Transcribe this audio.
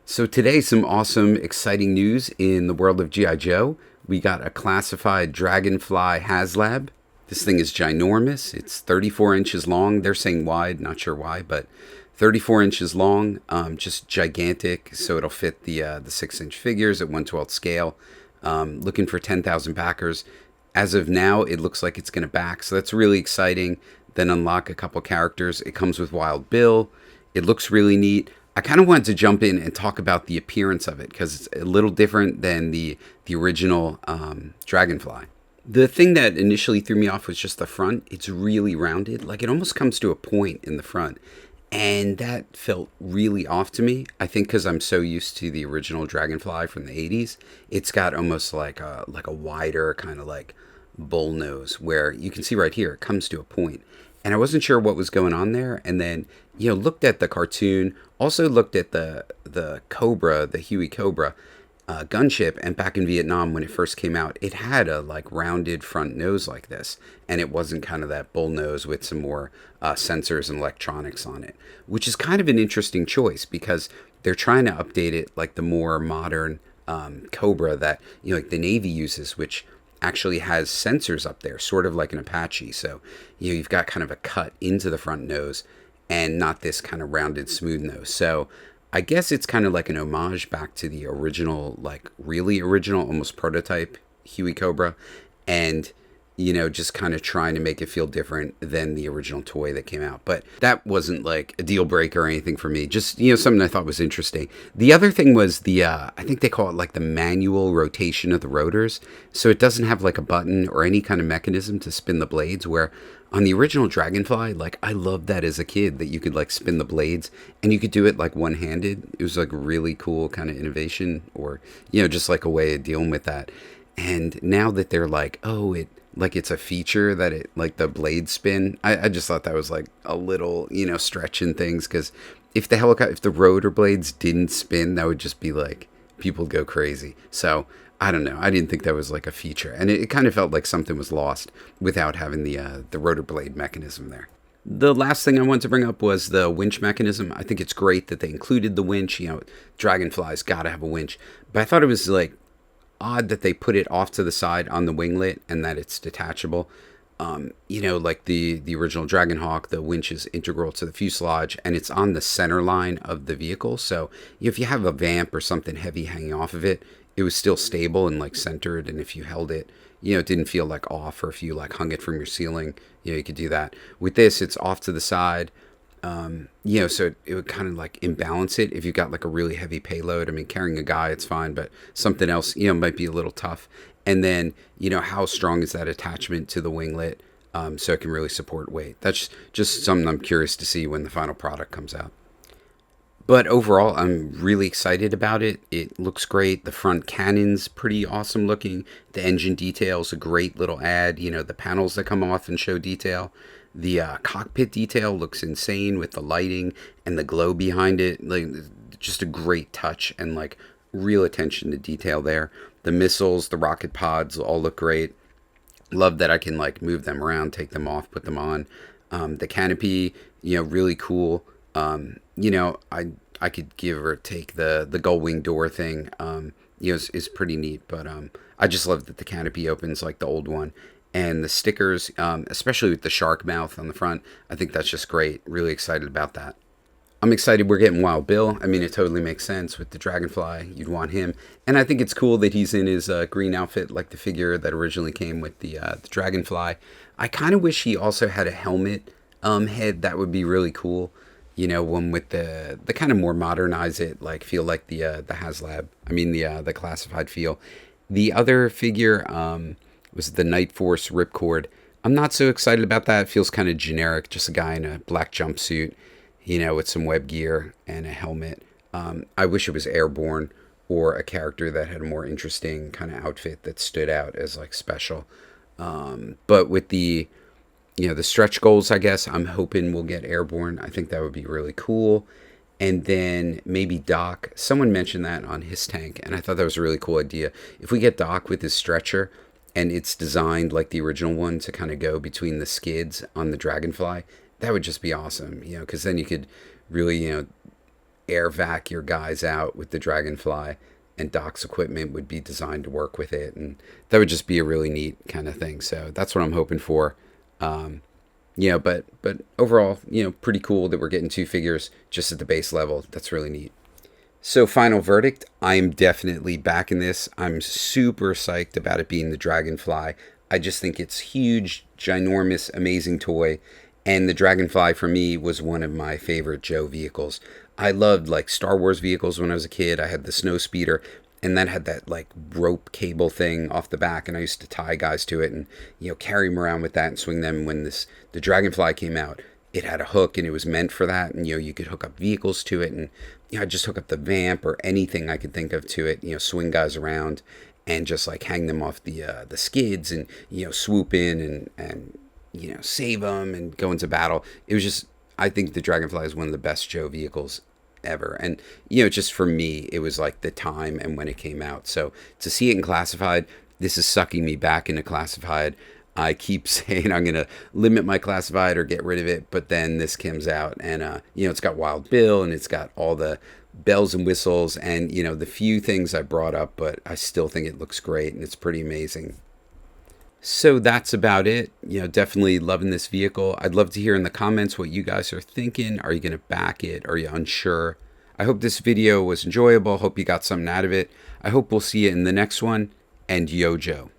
So today, some awesome, exciting news in the world of G.I. Joe. We got a classified Dragonfly Haslab. This thing is ginormous. It's 34 inches long. They're saying wide, not sure why, but 34 inches long, just gigantic. So it'll fit the 6-inch figures at 1/12 scale. Looking for 10,000 backers. As of now, it looks like it's going to back, so that's really exciting. Then unlock a couple characters. It comes with Wild Bill. It looks really neat. I kind of wanted to jump in and talk about the appearance of it because it's a little different than the original Dragonfly. The thing that initially threw me off was just the front. It's really rounded, like it almost comes to a point in the front, and that felt really off to me. I think because I'm so used to the original Dragonfly from the '80s, it's got almost like a wider kind of like bull nose, where you can see right here it comes to a point. And I wasn't sure what was going on there. And then, looked at the cartoon, also looked at the Cobra, the Huey Cobra gunship. And back in Vietnam, when it first came out, it had a like rounded front nose like this. And it wasn't kind of that bull nose with some more sensors and electronics on it, which is kind of an interesting choice because they're trying to update it like the more modern Cobra that, like the Navy uses, which actually has sensors up there, sort of like an Apache. So, you've got kind of a cut into the front nose and not this kind of rounded smooth nose. So I guess it's kind of like an homage back to the original, like really original, almost prototype Huey Cobra. And, just kind of trying to make it feel different than the original toy that came out. But that wasn't like a deal breaker or anything for me. Just, something I thought was interesting. The other thing was I think they call it like the manual rotation of the rotors. So it doesn't have like a button or any kind of mechanism to spin the blades, where on the original Dragonfly, like I loved that as a kid, that you could like spin the blades and you could do it like one-handed. It was like really cool kind of innovation, or, just like a way of dealing with that. And now that they're like, it's a feature that it like the blades spin. I just thought that was like a little, stretching things, because if the rotor blades didn't spin, that would just be like people go crazy. So I don't know. I didn't think that was like a feature, and it kind of felt like something was lost without having the rotor blade mechanism there. The last thing I wanted to bring up was the winch mechanism. I think it's great that they included the winch. Dragonfly's got to have a winch, but I thought it was like odd that they put it off to the side on the winglet and that it's detachable. Like the original Dragonhawk, the winch is integral to the fuselage and it's on the center line of the vehicle. So if you have a vamp or something heavy hanging off of it, it was still stable and like centered. And if you held it, it didn't feel like off, or if you like hung it from your ceiling, you could do that. With this, it's off to the side. So it would kind of like imbalance it if you've got like a really heavy payload. I mean, carrying a guy, it's fine, but something else, might be a little tough. And then, how strong is that attachment to the winglet, so it can really support weight? That's just something I'm curious to see when the final product comes out. But overall, I'm really excited about it. It looks great. The front cannon's pretty awesome looking. The engine detail's a great little add. The panels that come off and show detail. The cockpit detail looks insane with the lighting and the glow behind it. Like, just a great touch and like real attention to detail there. The missiles, the rocket pods all look great. Love that I can like move them around, take them off, put them on. The canopy, really cool. I could give or take the gull wing door thing. Is pretty neat, but I just love that the canopy opens like the old one. And the stickers, especially with the shark mouth on the front, I think that's just great. Really excited about that. I'm excited we're getting Wild Bill. I mean, it totally makes sense with the Dragonfly. You'd want him. And I think it's cool that he's in his green outfit, like the figure that originally came with the Dragonfly. I kind of wish he also had a helmet head. That would be really cool. One with the kind of more modernize it, like feel like the Haslab. I mean, the classified feel. The other figure was the Night Force Ripcord. I'm not so excited about that. It feels kind of generic, just a guy in a black jumpsuit, with some web gear and a helmet. I wish it was airborne, or a character that had a more interesting kind of outfit that stood out as like special. But with the stretch goals, I guess, I'm hoping we'll get airborne. I think that would be really cool. And then maybe Doc. Someone mentioned that on his tank, and I thought that was a really cool idea. If we get Doc with his stretcher, and it's designed like the original one to kind of go between the skids on the Dragonfly, that would just be awesome, because then you could really, air vac your guys out with the Dragonfly, and Doc's equipment would be designed to work with it, and that would just be a really neat kind of thing. So that's what I'm hoping for. But overall, pretty cool that we're getting 2 figures just at the base level. That's really neat. So final verdict, I'm definitely backing this. I'm super psyched about it being the Dragonfly. I just think it's huge, ginormous, amazing toy. And the Dragonfly for me was one of my favorite Joe vehicles. I loved like Star Wars vehicles when I was a kid. I had the snow speeder, and that had that like rope cable thing off the back, and I used to tie guys to it and carry them around with that and swing them. When the Dragonfly came out, it had a hook and it was meant for that, and you could hook up vehicles to it, and I'd just hook up the vamp or anything I could think of to it, swing guys around and just like hang them off the skids and swoop in and save them and go into battle. It was just, I think the Dragonfly is one of the best Joe vehicles ever. And, just for me, it was like the time and when it came out. So to see it in classified, this is sucking me back into classified. I keep saying I'm going to limit my classified or get rid of it, but then this comes out and, it's got Wild Bill and it's got all the bells and whistles and, the few things I brought up, but I still think it looks great and it's pretty amazing. So that's about it. Definitely loving this vehicle. I'd love to hear in the comments what you guys are thinking. Are you going to back it? Are you unsure? I hope this video was enjoyable. Hope you got something out of it. I hope we'll see you in the next one. And yo, Joe.